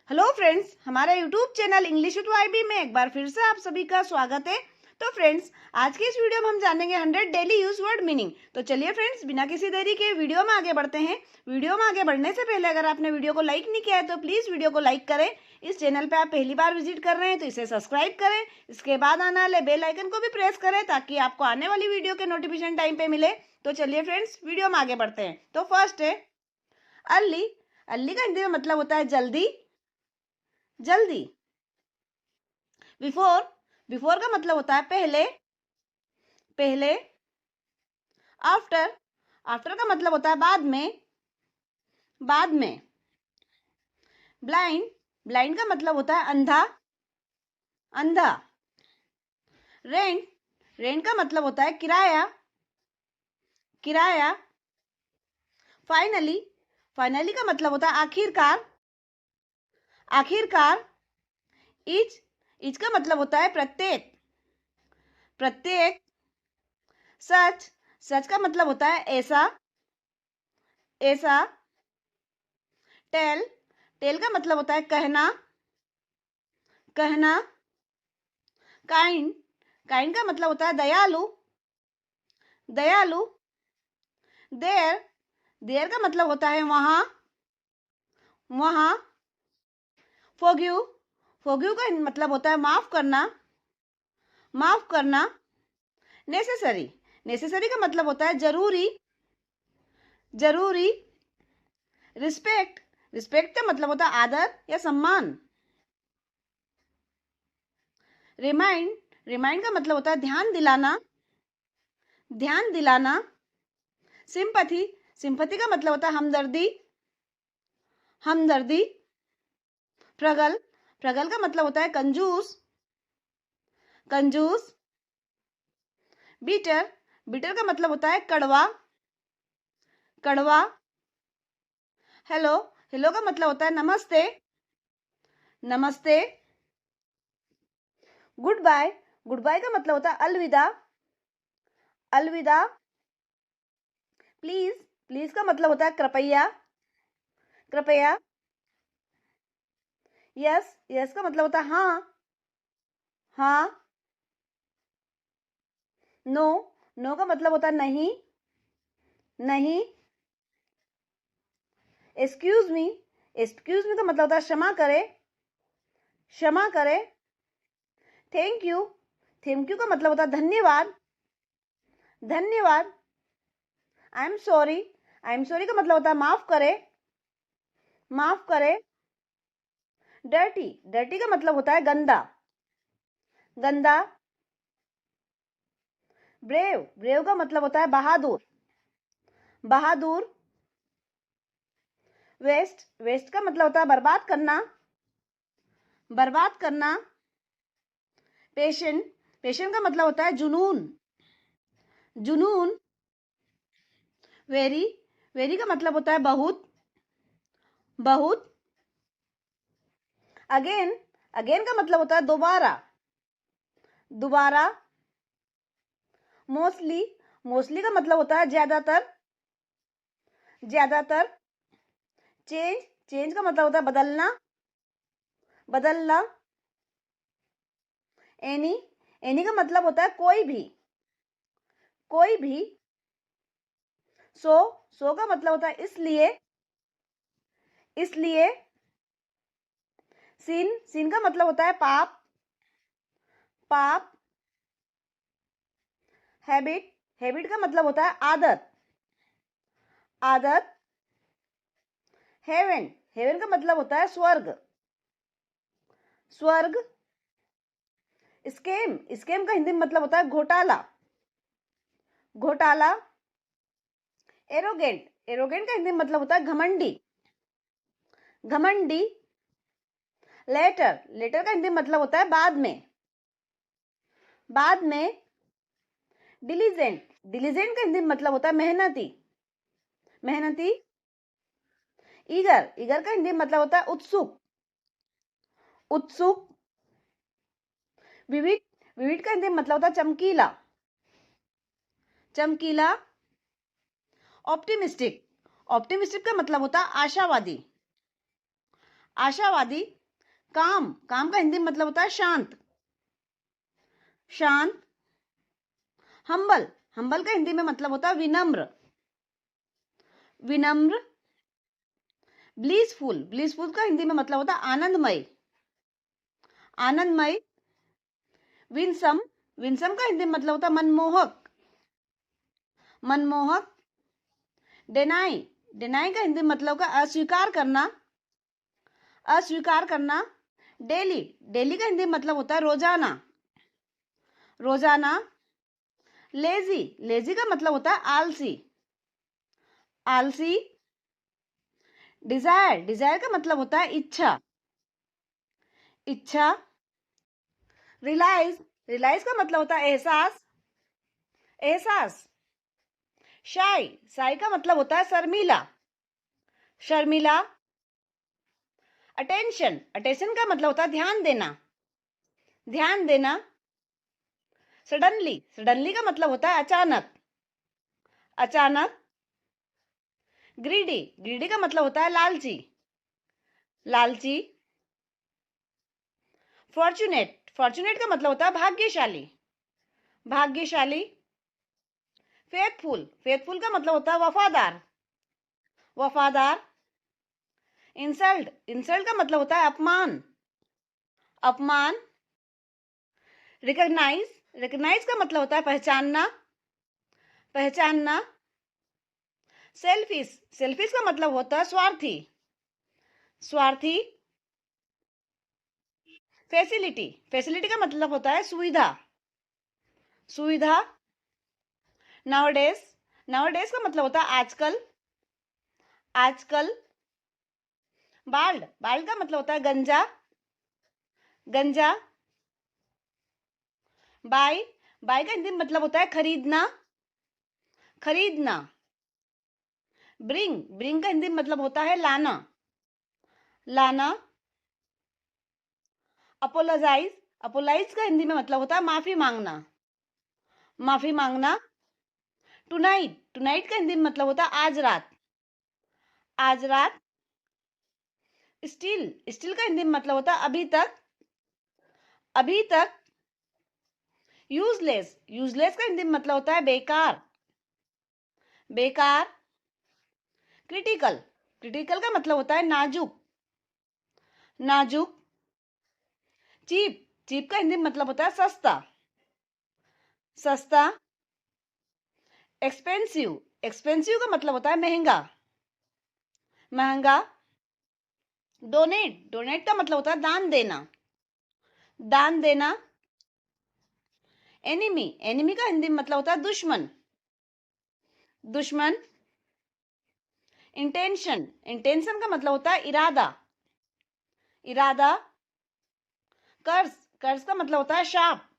Hello friends, हमारा YouTube channel English with YB में एक बार फिर से आप सभी का स्वागत है। तो फ्रेंड्स, आज के इस वीडियो में हम जानेंगे 100 डेली यूज वर्ड मीनिंग। तो चलिए फ्रेंड्स, बिना किसी देरी के वीडियो में आगे बढ़ते हैं। वीडियो में आगे बढ़ने से पहले अगर आपने वीडियो को लाइक नहीं किया है तो प्लीज़ वीडियो को लाइक करें। इस चैनल पर आप पहली बार विजिट कर रहे हैं तो इसे सब्सक्राइब करें। इसके बाद आने वाले बेल आइकन को भी प्रेस करें ताकि आपको आने वाली वीडियो के नोटिफिकेशन टाइम पे मिले। तो चलिए फ्रेंड्स, वीडियो में आगे बढ़ते हैं। तो फर्स्ट है अर्ली। अर्ली का हिंदी में मतलब होता है जल्दी, जल्दी। बिफोर, बिफोर का मतलब होता है पहले, पहले। आफ्टर, आफ्टर का मतलब होता है बाद में, बाद में। ब्लाइंड, ब्लाइंड का मतलब होता है अंधा, अंधा। रेंट, रेंट का मतलब होता है किराया, किराया। फाइनली, फाइनली का मतलब होता है आखिरकार, आखिरकार। ईच, ईच का मतलब होता है प्रत्येक, प्रत्येक। सच, सच का मतलब होता है ऐसा, ऐसा। टेल, टेल का मतलब होता है कहना, कहना। काइंड, काइंड का मतलब होता है दयालु, दयालु। देयर, देयर का मतलब होता है वहां, वहां। फॉरगिव, फॉरगिव का मतलब होता है माफ करना, माफ करना। नेसेसरी, नेसेसरी का मतलब होता है जरूरी, जरूरी। रिस्पेक्ट, रिस्पेक्ट का मतलब होता है आदर या सम्मान। रिमाइंड, रिमाइंड का मतलब होता है ध्यान दिलाना, ध्यान दिलाना। सिंपैथी, सिंपैथी का मतलब होता है हमदर्दी, हमदर्दी। प्रगल, प्रगल का मतलब होता है कंजूस, कंजूस। बीटर, बीटर का मतलब होता है कड़वा, कड़वा। हेलो, हेलो का मतलब होता है नमस्ते, नमस्ते। गुड बाय, गुड बाय का मतलब होता है अलविदा, अलविदा। प्लीज, प्लीज का मतलब होता है कृपया, कृपया। यस, यस का मतलब होता है हाँ, हाँ। नो, नो का मतलब होता है नहीं, नहीं। एक्सक्यूज मी, एक्सक्यूज मी का मतलब होता है क्षमा करे, क्षमा करे। थैंक यू, थैंक यू का मतलब होता है धन्यवाद, धन्यवाद। I am sorry, I am sorry का मतलब होता है माफ करे, माफ करे। डर्टी, डर्टी का मतलब होता है गंदा, गंदा। ब्रेव, ब्रेव का मतलब होता है बहादुर, बहादुर। वेस्ट, वेस्ट का मतलब होता है बर्बाद करना, बर्बाद करना। पेशेंट, पेशेंट का मतलब होता है जुनून, जुनून। वेरी, वेरी का मतलब होता है बहुत, बहुत। अगेन, अगेन का मतलब होता है दोबारा, दोबारा। मोस्टली, मोस्टली का मतलब होता है ज्यादातर, ज्यादातर। चेंज, चेंज का मतलब होता है बदलना, बदलना। एनी, एनी का मतलब होता है कोई भी, कोई भी। सो, सो का मतलब होता है इसलिए, इसलिए। सिन, सिन का मतलब होता है पाप, पाप। हैबिट, हैबिट का मतलब होता है आदत, आदत। हेवन, हेवन का मतलब होता है स्वर्ग, स्वर्ग। स्कैम, स्कैम का हिंदी में मतलब होता है घोटाला, घोटाला। एरोगेंट, एरोगेंट का हिंदी में मतलब होता है घमंडी, घमंडी। लेटर, लेटर का हिंदी में मतलब होता है बाद में, बाद में। डिलीजेंट, डिलीजेंट का हिंदी में मतलब होता है मेहनती, मेहनती। ईगर, ईगर का हिंदी में मतलब होता है उत्सुक, उत्सुक। विविड, विविड का हिंदी में मतलब होता है चमकीला, चमकीला। ऑप्टिमिस्टिक, ऑप्टिमिस्टिक का मतलब होता है आशावादी, आशावादी, काम, काम का हिंदी में मतलब होता है शांत, शांत। हम्बल, हम्बल का हिंदी में मतलब होता है विनम्र, विनम्र। ब्लीसफुल, ब्लीसफुल का हिंदी में मतलब होता है आनंदमय, आनंदमय। विनसम, विनसम का हिंदी में मतलब होता है मनमोहक, मनमोहक। डेनाई, डेनाई का हिंदी में मतलब होगा अस्वीकार करना, अस्वीकार करना। डेली, डेली का हिंदी में मतलब होता है रोजाना, रोजाना। लेजी, लेजी का मतलब होता है आलसी, आलसी। डिजायर, डिजायर का मतलब होता है इच्छा, इच्छा। रिलाइज, रिलाइज का मतलब होता है एहसास, एहसास। शाई, शाई का मतलब होता है शर्मीला, शर्मीला। अटेंशन, अटेंशन का मतलब होता है ध्यान देना, ध्यान देना। सडनली, सडनली का मतलब होता है अचानक, अचानक। ग्रीडी, ग्रीडी का मतलब होता है लालची, लालची। फॉर्चुनेट, फॉर्चुनेट का मतलब होता है भाग्यशाली, भाग्यशाली। फेथफुल, फेथफुल का मतलब होता है वफादार, वफादार। इंसल्ट, इंसल्ट का मतलब होता है अपमान, अपमान। रिकॉग्नाइज, रिकॉग्नाइज का मतलब होता है पहचानना, पहचानना। सेल्फिश, सेल्फिश का मतलब होता है स्वार्थी, स्वार्थी। फैसिलिटी, फैसिलिटी का मतलब होता है सुविधा, सुविधा। नाउअडेज, नाउअडेज का मतलब होता है आजकल, आजकल। बाल्ड, बाल्ड का मतलब होता है गंजा, गंजा। बाय, बाय का हिंदी में मतलब होता है खरीदना, खरीदना। ब्रिंग, ब्रिंग का हिंदी में मतलब होता है लाना, लाना। अपोलोजाइज, अपोलाइज का हिंदी में मतलब होता है माफी मांगना, माफी मांगना। टुनाइट, टुनाइट का हिंदी में मतलब होता है आज रात, आज रात। स्टिल, स्टिल का हिंदी में मतलब होता है अभी तक, अभी तक। यूजलेस, यूजलेस का हिंदी में मतलब होता है बेकार, बेकार। क्रिटिकल, क्रिटिकल का मतलब होता है नाजुक, नाजुक। चीप, चीप का हिंदी में मतलब होता है सस्ता, सस्ता। एक्सपेंसिव, एक्सपेंसिव का मतलब होता है महंगा, महंगा। डोनेट, डोनेट का मतलब होता है दान देना, दान देना। एनिमी, एनिमी का हिंदी में मतलब होता है दुश्मन, दुश्मन। इंटेंशन, इंटेंशन का मतलब होता है इरादा, इरादा। कर्ज, कर्ज का मतलब होता है शाप,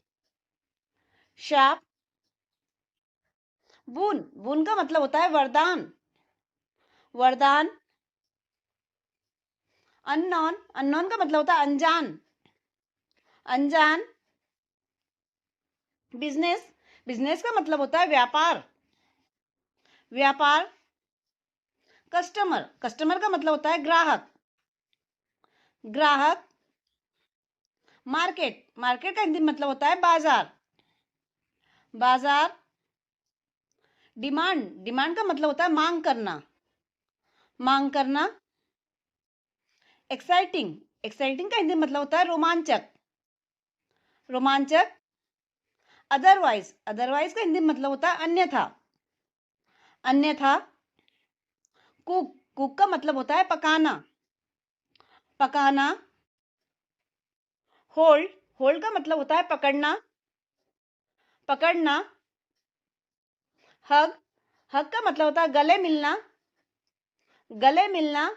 शाप। बून, बून का मतलब होता है वरदान, वरदान। अननोन, अननोन का मतलब होता है अनजान, अनजान। बिजनेस, बिजनेस का मतलब होता है व्यापार, व्यापार। कस्टमर, कस्टमर का मतलब होता है ग्राहक, ग्राहक। मार्केट, मार्केट का हिंदी में मतलब होता है बाजार, बाजार। डिमांड, डिमांड का मतलब होता है मांग करना, मांग करना। एक्साइटिंग, एक्साइटिंग का हिंदी में मतलब होता है रोमांचक, रोमांचक। अदरवाइज, अदरवाइज का हिंदी में मतलब होता है अन्यथा, अन्यथा। कुक, कुक का मतलब होता है पकाना, पकाना। होल्ड, होल्ड का मतलब होता है पकड़ना, पकड़ना। हग, हग का मतलब होता है गले मिलना, गले मिलना।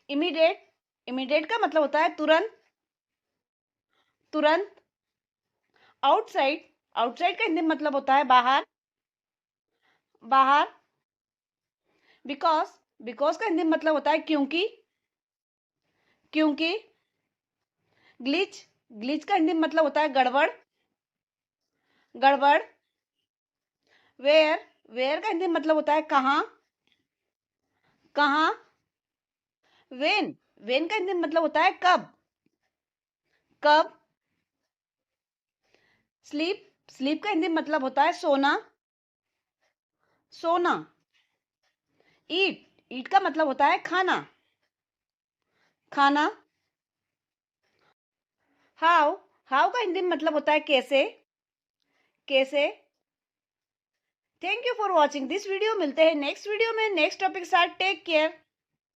इमीडिएट, इमीडिएट का मतलब होता है तुरंत, तुरंत। आउटसाइड, आउटसाइड का हिंदी में मतलब होता है बाहर, बाहर। बिकॉज, बिकॉज का हिंदी में मतलब होता है क्योंकि, क्योंकि। ग्लिच, ग्लिच का हिंदी में मतलब होता है गड़बड़, गड़बड़। वेयर, वेयर का हिंदी में मतलब होता है कहाँ, कहाँ। वेन, वेन का हिंदी में मतलब होता है कब, कब। स्लीप, स्लीप का हिंदी में मतलब होता है सोना, सोना। ईट, ईट का मतलब होता है खाना, खाना। हाउ, हाउ का हिंदी में मतलब होता है कैसे, कैसे। Thank you for watching this video. मिलते हैं नेक्स्ट वीडियो में नेक्स्ट टॉपिक के साथ। Take care.